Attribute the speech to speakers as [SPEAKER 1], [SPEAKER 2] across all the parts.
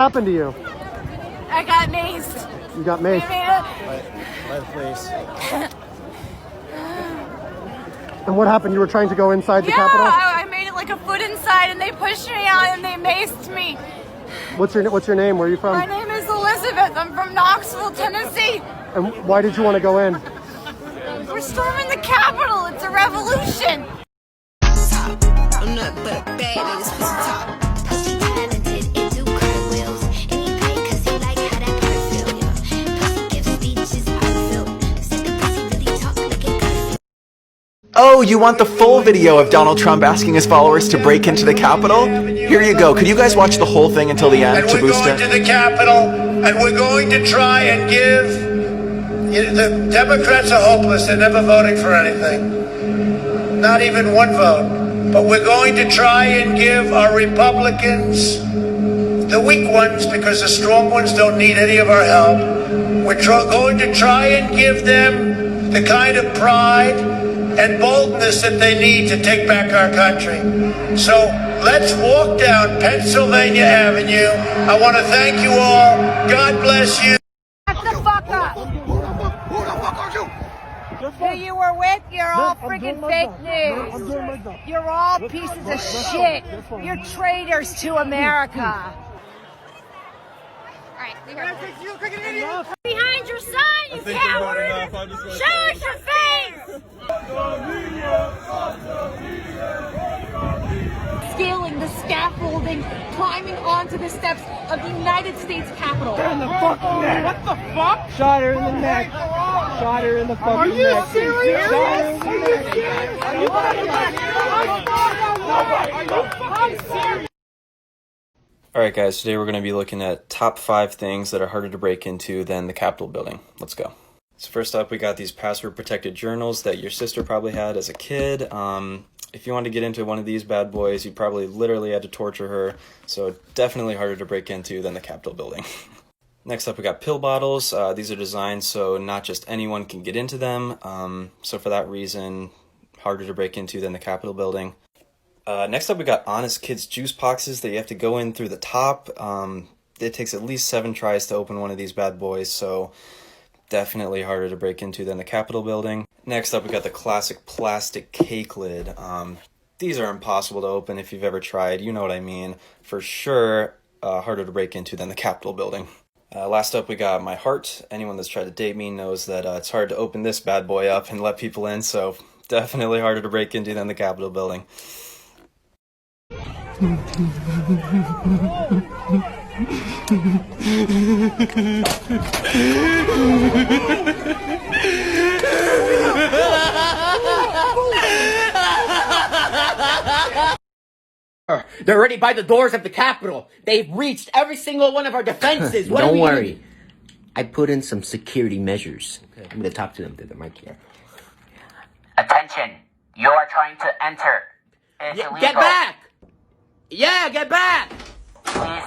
[SPEAKER 1] happened to you?
[SPEAKER 2] I got maced.
[SPEAKER 1] You got maced.
[SPEAKER 3] Please.
[SPEAKER 1] And what happened? You were trying to go inside the
[SPEAKER 2] Yeah,
[SPEAKER 1] Capitol?
[SPEAKER 2] I made it like a foot inside, and they pushed me out, and they maced me.
[SPEAKER 1] What's your name? Where are you from?
[SPEAKER 2] My name is Elizabeth. I'm from Knoxville, Tennessee.
[SPEAKER 1] And why did you want to go in?
[SPEAKER 2] We're storming the Capitol. It's a revolution.
[SPEAKER 4] I'm not but a bad nigga's pussy top. Pussy talented, it do cartwheels. And he pay cause he like how that part feel, yeah. Pussy gives speeches, I feel. Said the pussy really talk like it got.
[SPEAKER 5] Oh, you want the full video of Donald Trump asking his followers to break into the Capitol? Here you go. Could you guys watch the whole thing until the end to boost it?
[SPEAKER 6] And we're going to the Capitol, and we're going to try and give... The Democrats are hopeless. They're never voting for anything. Not even one vote. But we're going to try and give our Republicans, the weak ones, because the strong ones don't need any of our help. We're going to try and give them the kind of pride and boldness that they need to take back our country. So let's walk down Pennsylvania Avenue. I want to thank you all. God bless you.
[SPEAKER 2] Shut the fuck up. Who you were with, you're all freaking fake news. You're all pieces of shit. You're traitors to America. Alright, behind your son, you coward! Show us your face! Scaling the scaffolding, climbing onto the steps of the United States Capitol.
[SPEAKER 1] In the fucking neck. What the fuck? Shot her in the neck. Shot her in the fucking neck. Are you serious? Are you serious? Are you fucking serious?
[SPEAKER 5] Alright guys, today we're going to be looking at top 5 things that are harder to break into than the Capitol building. Let's go. So first up, we got these password protected journals that your sister probably had as a kid. If you wanted to get into one of these bad boys, you probably literally had to torture her, so definitely harder to break into than the Capitol building. Next up, we got pill bottles. These are designed so not just anyone can get into them, so for that reason, harder to break into than the Capitol building. Next up, we got Honest Kids juice boxes that you have to go in through the top. It takes at least 7 tries to open one of these bad boys, so definitely harder to break into than the Capitol building. Next up, we got the classic plastic cake lid. These are impossible to open if you've ever tried. You know what I mean. For sure, harder to break into than the Capitol building. Last up, we got my heart. Anyone that's tried to date me knows that it's hard to open this bad boy up and let people in, so definitely harder to break into than the Capitol building.
[SPEAKER 7] They're already by the doors of the Capitol. They've reached every single one of our defenses.
[SPEAKER 8] Don't worry. I put in some security measures. Okay. I'm going to talk to them through the mic here.
[SPEAKER 7] Attention. You are trying to enter. It's illegal. Get back! Yeah, get back! Please.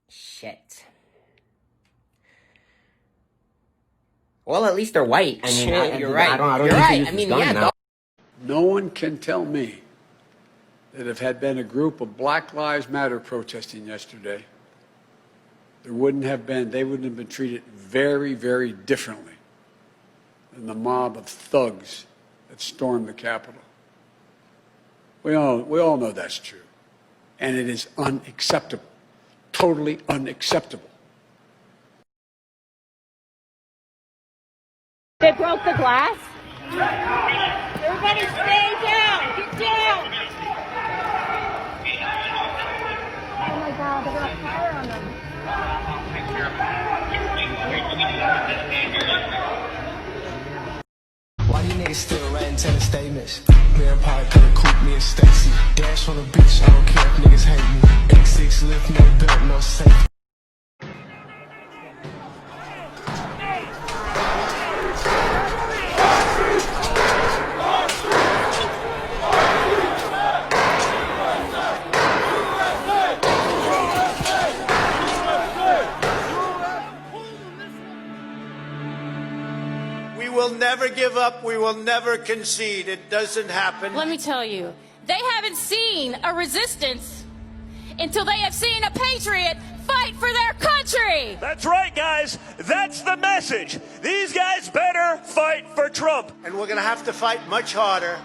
[SPEAKER 8] Shit. Well, at least they're white. I mean,
[SPEAKER 7] You're right.
[SPEAKER 8] I don't
[SPEAKER 7] You're right.
[SPEAKER 8] think this is gone now.
[SPEAKER 9] No one can tell me that if had been a group of Black Lives Matter protesting yesterday, they wouldn't have been treated very, very differently than the mob of thugs that stormed the Capitol. We all know that's true. And it is unacceptable. Totally unacceptable.
[SPEAKER 2] They broke the glass? Everybody stay down! Get down! Oh my God, they got fire on them.
[SPEAKER 10] Why you niggas still writing tenor statements? Me and Pie could coop me and Stacy. Dash on the beach, I don't care if niggas hate me. X6 lift, no belt, no safety.
[SPEAKER 6] We will never give up. We will never concede. It doesn't happen.
[SPEAKER 11] Let me tell you, they haven't seen a resistance until they have seen a patriot fight for their country.
[SPEAKER 12] That's right, guys. That's the message. These guys better fight for Trump.
[SPEAKER 6] And we're going to have to fight much harder.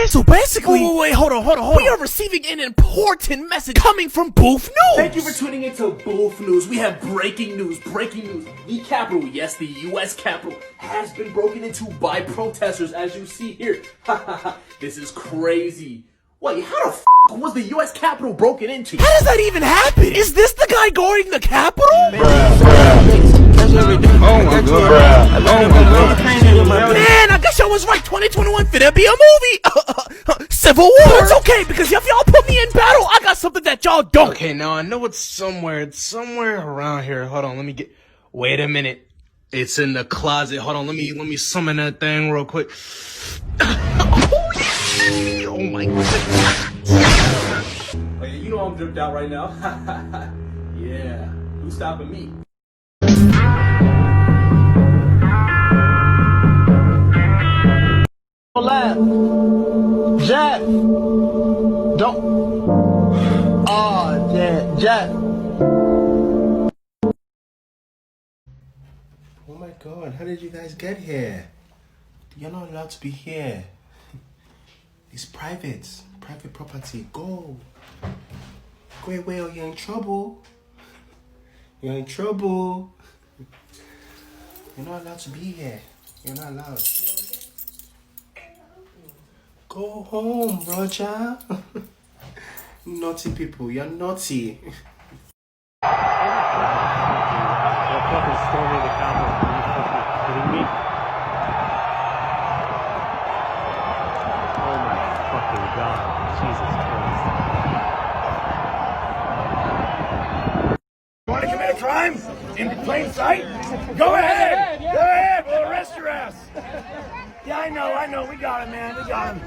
[SPEAKER 1] So basically, wait, hold on. We are receiving an important message coming from Boof News.
[SPEAKER 13] Thank you for tuning into Boof News. We have breaking news. The Capitol, yes, the U.S. Capitol, has been broken into by protesters, as you see here. This is crazy. Wait, how the was the U.S. Capitol broken into?
[SPEAKER 1] How does that even happen? Is this the guy guarding the Capitol?
[SPEAKER 14] Oh my god.
[SPEAKER 1] Man, I guess I was right. 2021 finna be a movie. Civil War. It's okay, because if y'all put me in battle, I got something that y'all don't.
[SPEAKER 14] Okay, now I know it's somewhere. It's somewhere around here. Hold on, let me get. Wait a minute. It's in the closet. Hold on, let me summon that thing real quick. Oh my god.
[SPEAKER 13] Oh yeah, you know I'm dripped out right now. Yeah, who's stopping me?
[SPEAKER 1] Laugh. Jack. Don't. Oh, yeah, Jack.
[SPEAKER 3] Oh my god, how did you guys get here? You're not allowed to be here. It's private property. Go away or you're in trouble. You're in trouble. You're not allowed to be here. You're not allowed. Go home, Roger. Naughty people, you're naughty.
[SPEAKER 15] They're fucking storming the Capitol. Are you fucking kidding me? Oh my fucking god. Jesus Christ.
[SPEAKER 12] You want to commit a crime in plain sight? Go ahead! Go ahead! We'll arrest your ass! Yeah, I know. We got him, man. We got him.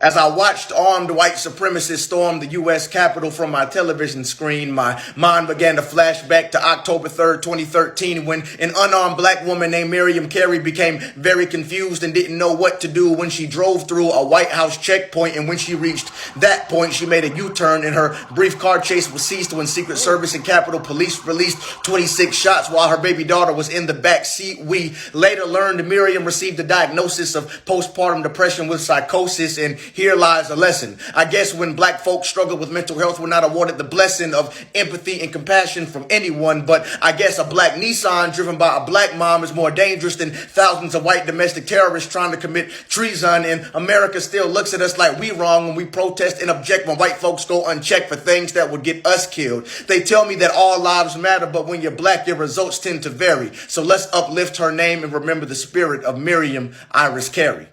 [SPEAKER 6] As I watched armed white supremacists storm the U.S. Capitol from my television screen, my mind began to flash back to October 3rd, 2013, when an unarmed black woman named Miriam Carey became very confused and didn't know what to do when she drove through a White House checkpoint. And when she reached that point, she made a U-turn, and her brief car chase was ceased when Secret Service and Capitol Police released 26 shots while her baby daughter was in the back seat. We later learned Miriam received a diagnosis of postpartum depression with psychosis, and here lies a lesson. I guess when black folks struggle with mental health, we're not awarded the blessing of empathy and compassion from anyone. But I guess a black Nissan driven by a black mom is more dangerous than thousands of white domestic terrorists trying to commit treason. And America still looks at us like we wrong when we protest and object when white folks go unchecked for things that would get us killed. They tell me that all lives matter, but when you're black, your results tend to vary. So let's uplift her name and remember the spirit of Miriam Iris Carey.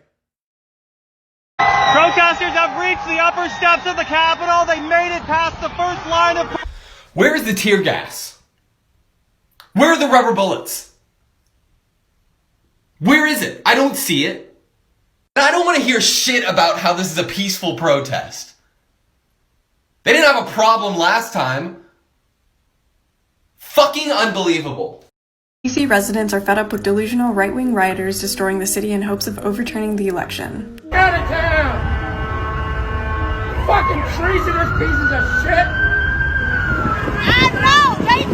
[SPEAKER 1] Protesters have reached the upper steps of the Capitol. They made it past the first line of...
[SPEAKER 16] Where is the tear gas? Where are the rubber bullets? Where is it? I don't see it. And I don't want to hear shit about how this is a peaceful protest. They didn't have a problem last time. Fucking unbelievable.
[SPEAKER 17] DC residents are fed up with delusional right-wing rioters destroying the city in hopes of overturning the election.
[SPEAKER 1] Out of town! Fucking treasonous pieces of shit!
[SPEAKER 2] I know! They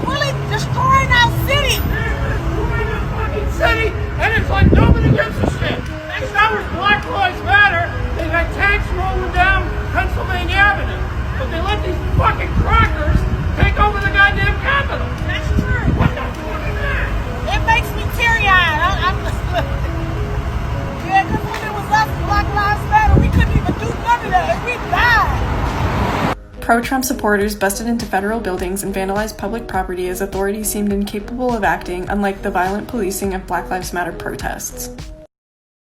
[SPEAKER 2] really destroying our city!
[SPEAKER 1] They're destroying our fucking city, and it's like nobody gives a shit! Next hour's Black Lives Matter, they've had tanks rolling down Pennsylvania Avenue. But they let these fucking crackers take over the goddamn Capitol!
[SPEAKER 2] That's true!
[SPEAKER 1] What the fuck is that?
[SPEAKER 2] It makes me teary-eyed. Yeah, because when it was us, Black Lives Matter.
[SPEAKER 17] pro-Trump supporters busted into federal buildings and vandalized public property as authorities seemed incapable of acting, unlike the violent policing of Black Lives Matter protests.